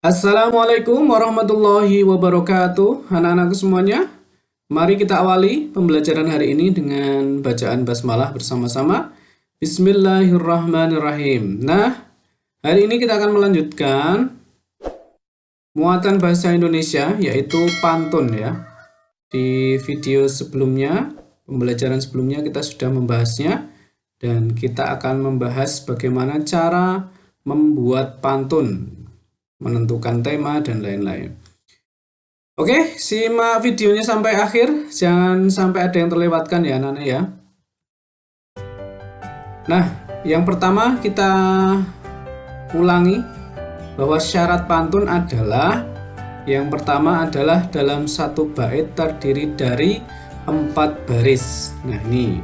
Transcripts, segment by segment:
Assalamualaikum warahmatullahi wabarakatuh. Anak-anakku semuanya, mari kita awali pembelajaran hari ini dengan bacaan basmalah bersama-sama. Bismillahirrahmanirrahim. Nah, hari ini kita akan melanjutkan muatan bahasa Indonesia, yaitu pantun ya. Di video sebelumnya, pembelajaran sebelumnya kita sudah membahasnya, dan kita akan membahas bagaimana cara membuat pantun, menentukan tema, dan lain-lain. Oke, simak videonya sampai akhir. Jangan sampai ada yang terlewatkan ya anak-anak ya. Nah, yang pertama kita ulangi bahwa syarat pantun adalah yang pertama adalah dalam satu bait terdiri dari 4 baris. Nah, ini.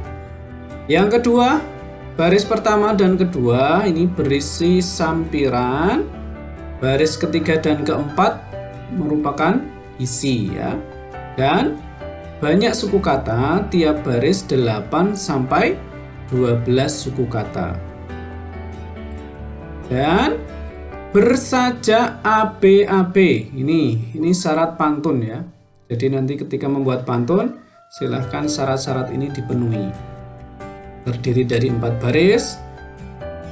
Yang kedua, baris pertama dan kedua ini berisi sampiran. Baris ketiga dan keempat merupakan isi ya. Dan banyak suku kata, tiap baris 8 sampai 12 suku kata. Dan bersajak ABAB. Ini syarat pantun ya. Jadi nanti ketika membuat pantun, silahkan syarat-syarat ini dipenuhi. Terdiri dari 4 baris.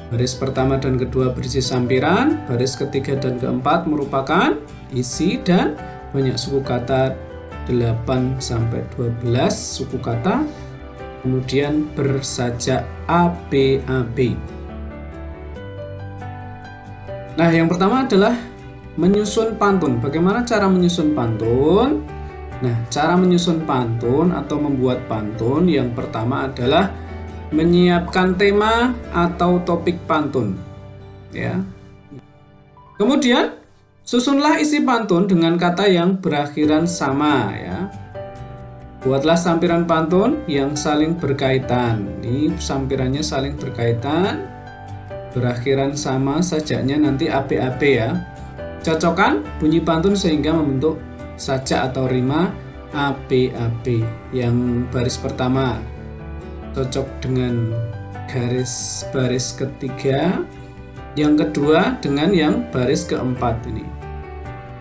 Baris pertama dan kedua berisi sampiran, baris ketiga dan keempat merupakan isi, dan banyak suku kata 8 sampai 12 suku kata. Kemudian bersajak ABAB. Nah, yang pertama adalah menyusun pantun. Bagaimana cara menyusun pantun? Nah, cara menyusun pantun atau membuat pantun yang pertama adalah menyiapkan tema atau topik pantun ya. Kemudian susunlah isi pantun dengan kata yang berakhiran sama ya. Buatlah sampiran pantun yang saling berkaitan. Ini sampirannya saling berkaitan, berakhiran sama, sajaknya nanti ABAB ya. Cocokkan bunyi pantun sehingga membentuk sajak atau rima ABAB. Yang baris pertama cocok dengan garis baris ketiga, yang kedua dengan yang baris keempat ini.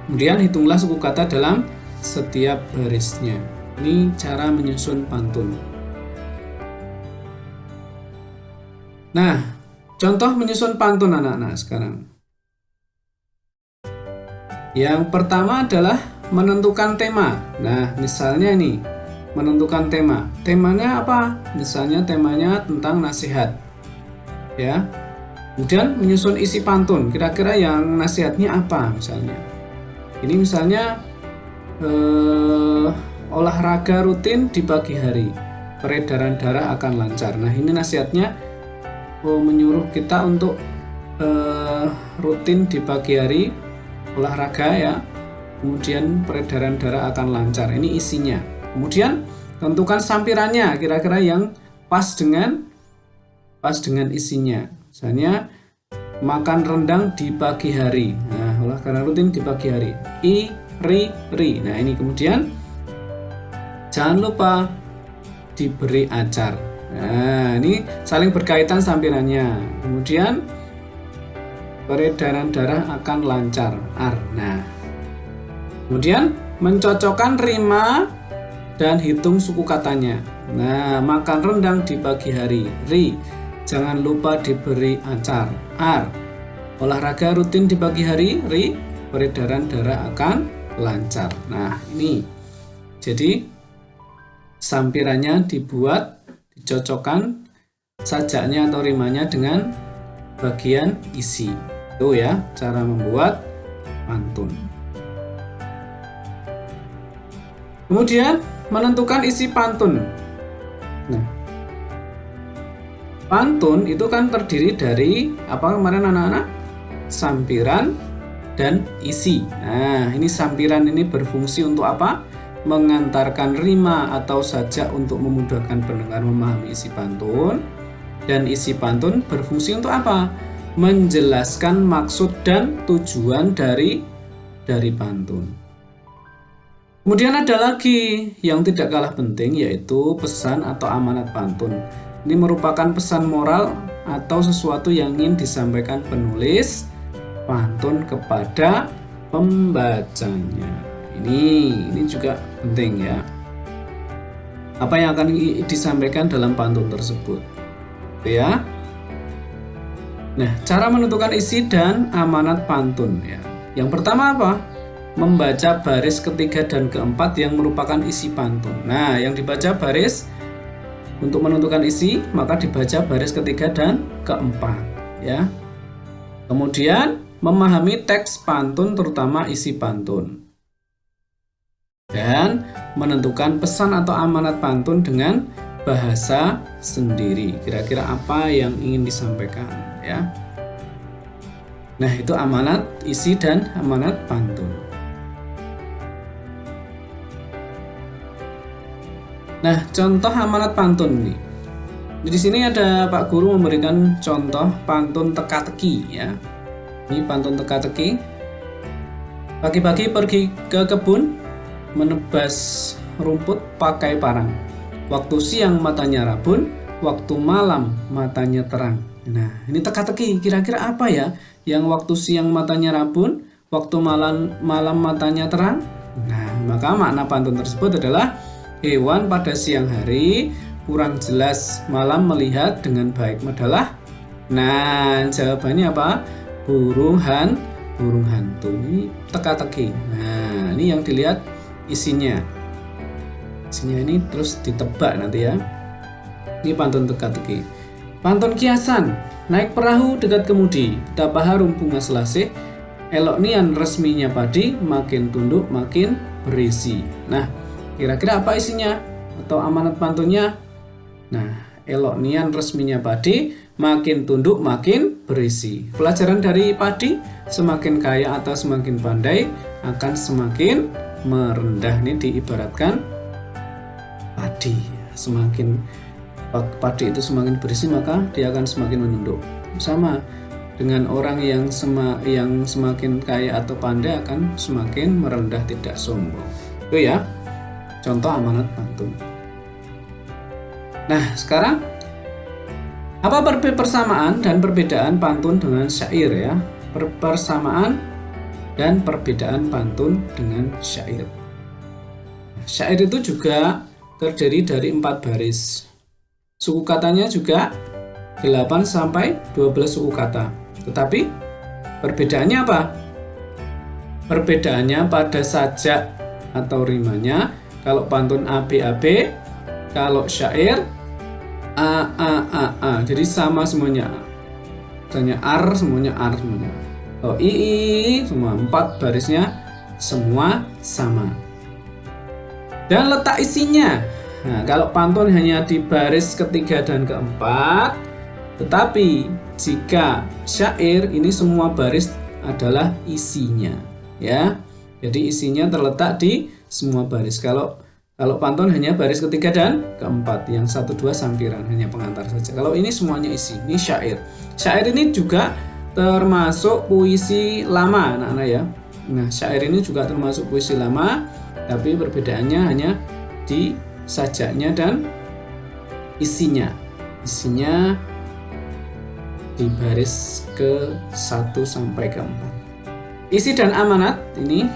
Kemudian hitunglah suku kata dalam setiap barisnya. Ini cara menyusun pantun. Nah, contoh menyusun pantun anak-anak sekarang. Yang pertama adalah menentukan tema. Nah, misalnya ini menentukan tema. Temanya apa? Misalnya temanya tentang nasihat. Ya. Kemudian menyusun isi pantun. Kira-kira yang nasihatnya apa misalnya? Ini misalnya olahraga rutin di pagi hari. Peredaran darah akan lancar. Nah, ini nasihatnya menyuruh kita untuk rutin di pagi hari olahraga ya. Kemudian peredaran darah akan lancar. Ini isinya. Kemudian tentukan sampirannya, kira-kira yang pas dengan isinya. Misalnya makan rendang di pagi hari. Nah, olahraga rutin di pagi hari. Ri. Nah, ini kemudian jangan lupa diberi acar. Nah, ini saling berkaitan sampirannya. Kemudian peredaran darah akan lancar. Nah, kemudian mencocokkan rima dan hitung suku katanya. Nah, makan rendang di pagi hari. Ri. Jangan lupa diberi acar. Olahraga rutin di pagi hari. Ri. Peredaran darah akan lancar. Nah, ini. Jadi sampirannya dibuat, dicocokkan sajaknya atau rimanya dengan bagian isi. Itu ya cara membuat pantun. Kemudian menentukan isi pantun. Nah, pantun itu kan terdiri dari apa kemarin anak-anak? Sampiran dan isi. Nah, ini sampiran ini berfungsi untuk apa? Mengantarkan rima atau sajak untuk memudahkan pendengar memahami isi pantun. Dan isi pantun berfungsi untuk apa? Menjelaskan maksud dan tujuan dari pantun. Kemudian ada lagi yang tidak kalah penting, yaitu pesan atau amanat pantun. Ini merupakan pesan moral atau sesuatu yang ingin disampaikan penulis pantun kepada pembacanya. Ini juga penting ya. Apa yang akan disampaikan dalam pantun tersebut, ya. Nah, cara menentukan isi dan amanat pantun ya. Yang pertama apa? Membaca baris ketiga dan keempat yang merupakan isi pantun. Nah, yang dibaca baris untuk menentukan isi, maka dibaca baris ketiga dan keempat ya. Kemudian memahami teks pantun terutama isi pantun. Dan menentukan pesan atau amanat pantun dengan bahasa sendiri. Kira-kira apa yang ingin disampaikan ya. Nah, itu amanat isi dan amanat pantun. Nah, contoh amanat pantun nih. Di sini ada Pak Guru memberikan contoh pantun teka-teki ya. Ini pantun teka-teki. Pagi-pagi pergi ke kebun menebas rumput pakai parang. Waktu siang matanya rabun, waktu malam matanya terang. Nah, ini teka-teki. Kira-kira apa ya? Yang waktu siang matanya rabun, waktu malam matanya terang. Nah, maka makna pantun tersebut adalah hewan pada siang hari kurang jelas, malam melihat dengan baik adalah. Nah, jawabannya apa? Burung hantu. Ini teka-teki. Nah, ini yang dilihat isinya ini terus ditebak nanti ya. Ini pantun teka-teki. Pantun kiasan. Naik perahu dekat kemudi, betapa harum bunga selasih, elok nian resminya padi, makin tunduk makin berisi. Nah, kira-kira apa isinya atau amanat pantunnya? Nah, elok nian resminya padi, makin tunduk makin berisi. Pelajaran dari padi, semakin kaya atau semakin pandai akan semakin merendah. Ini diibaratkan padi, semakin padi itu semakin berisi maka dia akan semakin menunduk. Sama dengan orang yang semakin kaya atau pandai akan semakin merendah, tidak sombong. Itu ya contoh amanat pantun. Nah, sekarang apa persamaan dan perbedaan pantun dengan syair ya? Persamaan dan perbedaan pantun dengan syair. Syair itu juga terdiri dari 4 baris. Suku katanya juga 8 sampai 12 suku kata. Tetapi perbedaannya apa? Perbedaannya pada sajak atau rimanya. Kalau pantun AB, kalau syair A. Jadi sama semuanya. Misalnya ar semuanya. Kalau I semua 4 barisnya semua sama. Dan letak isinya. Nah, kalau pantun hanya di baris ketiga dan keempat, tetapi jika syair ini semua baris adalah isinya, ya. Jadi isinya terletak di semua baris. Kalau pantun hanya baris ketiga dan keempat, yang 1, 2 sampiran hanya pengantar saja. Kalau ini semuanya isi, ini syair. Syair ini juga termasuk puisi lama, anak-anak ya. Nah, syair ini juga termasuk puisi lama, tapi perbedaannya hanya di sajaknya dan isinya. Isinya di baris ke-1 sampai ke-4. Isi dan amanat ini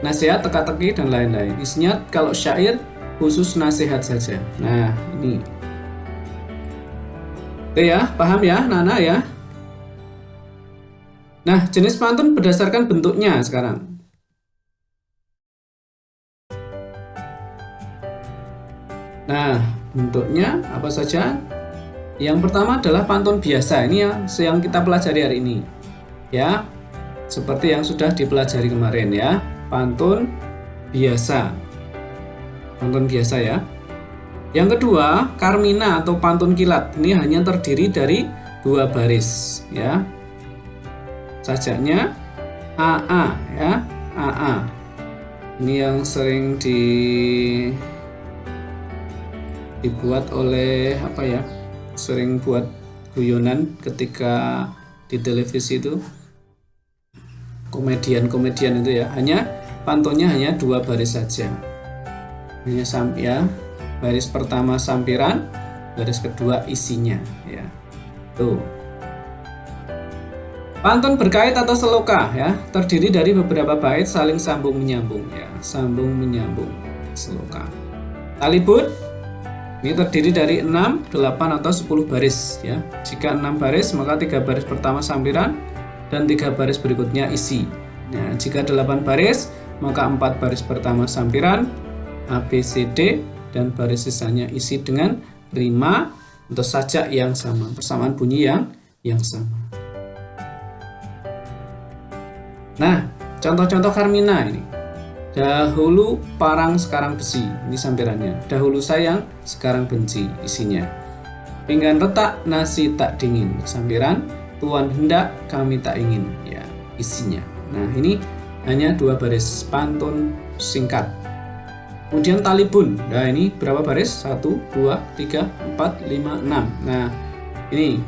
nasihat, teka-teki dan lain-lain. Isinya kalau syair khusus nasihat saja. Nah, ini. Oke ya, paham ya, Nana ya? Nah, jenis pantun berdasarkan bentuknya sekarang. Nah, bentuknya apa saja? Yang pertama adalah pantun biasa. Ini yang kita pelajari hari ini. Ya, seperti yang sudah dipelajari kemarin ya. Pantun biasa. Pantun biasa ya. Yang kedua, karmina atau pantun kilat. Ini hanya terdiri dari 2 baris ya. Sajaknya AA ya, AA. Ini yang sering dibuat oleh apa ya? Sering buat guyonan ketika di televisi itu. Komedian itu ya. Hanya pantunnya hanya 2 baris saja. Hanya ya. Baris pertama sampiran, baris kedua isinya ya. Tuh. Pantun berkait atau seloka ya, terdiri dari beberapa bait saling sambung menyambung ya, sambung menyambung, seloka. Talibun ini terdiri dari 6, 8 atau 10 baris ya. Jika 6 baris maka 3 baris pertama sampiran dan 3 baris berikutnya isi. Nah, jika 8 baris maka 4 baris pertama sampiran A, B, C, D dan baris sisanya isi dengan rima atau sajak yang sama, persamaan bunyi yang sama. Nah, contoh-contoh Karmina ini. Dahulu parang sekarang besi, ini sampirannya. Dahulu sayang, sekarang benci, isinya. Pinggan retak, nasi tak dingin, sampiran. Tuan hendak, kami tak ingin, ya, isinya. Nah, ini hanya 2 baris pantun singkat. Kemudian talibun. Nah, ini berapa baris? 1, 2, 3, 4, 5, 6. Nah, ini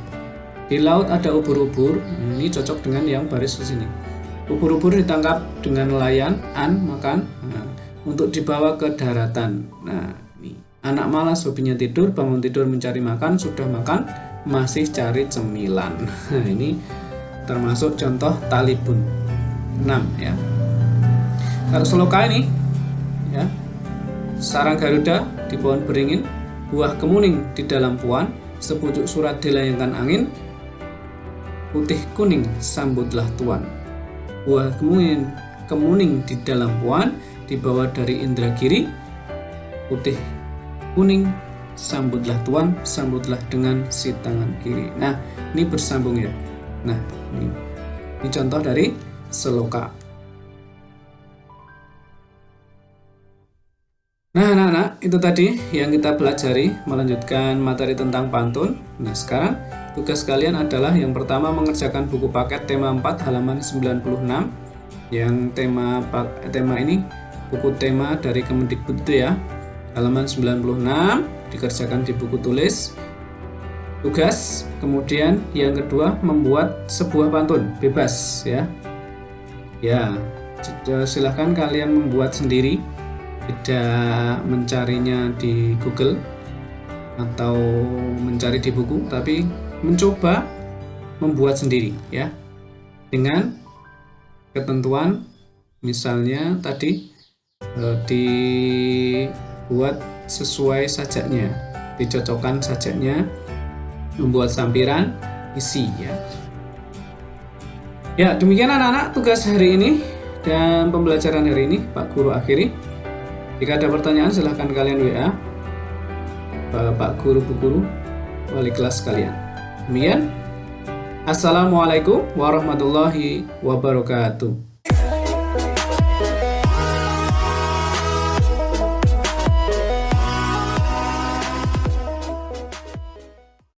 di laut ada ubur-ubur. Ini cocok dengan yang baris di sini. Ubur-ubur ditangkap dengan nelayan, makan, untuk dibawa ke daratan. Nah, ini anak malas hobinya tidur, bangun tidur mencari makan, sudah makan masih cari cemilan. Nah, ini termasuk contoh talibun 6 ya. Kalau seloka ini ya, sarang Garuda di pohon beringin, buah kemuning di dalam puan, sepucuk surat dilayangkan angin, putih kuning sambutlah tuan. Buah kemuning di dalam puan dibawa dari Indragiri, putih kuning sambutlah tuan, sambutlah dengan si tangan kiri. Nah, ini bersambung ya. Nah, ini contoh dari seloka. Nah, anak-anak, itu tadi yang kita pelajari melanjutkan materi tentang pantun. Nah, sekarang tugas kalian adalah yang pertama mengerjakan buku paket tema 4 halaman 96. Yang tema ini buku tema dari Kemendikbud ya. Halaman 96 dikerjakan di buku tulis. Tugas, kemudian yang kedua membuat sebuah pantun bebas ya. Ya, silahkan kalian membuat sendiri. Tidak mencarinya di Google atau mencari di buku, tapi mencoba membuat sendiri ya, dengan ketentuan misalnya tadi dibuat sesuai sajaknya, dicocokkan sajaknya, membuat sampiran, isi ya. Ya, demikian anak-anak tugas hari ini dan pembelajaran hari ini Pak Guru akhiri. Jika ada pertanyaan silahkan kalian WA Pak Guru, Bu Guru, wali kelas kalian. Demikian. Assalamualaikum warahmatullahi wabarakatuh.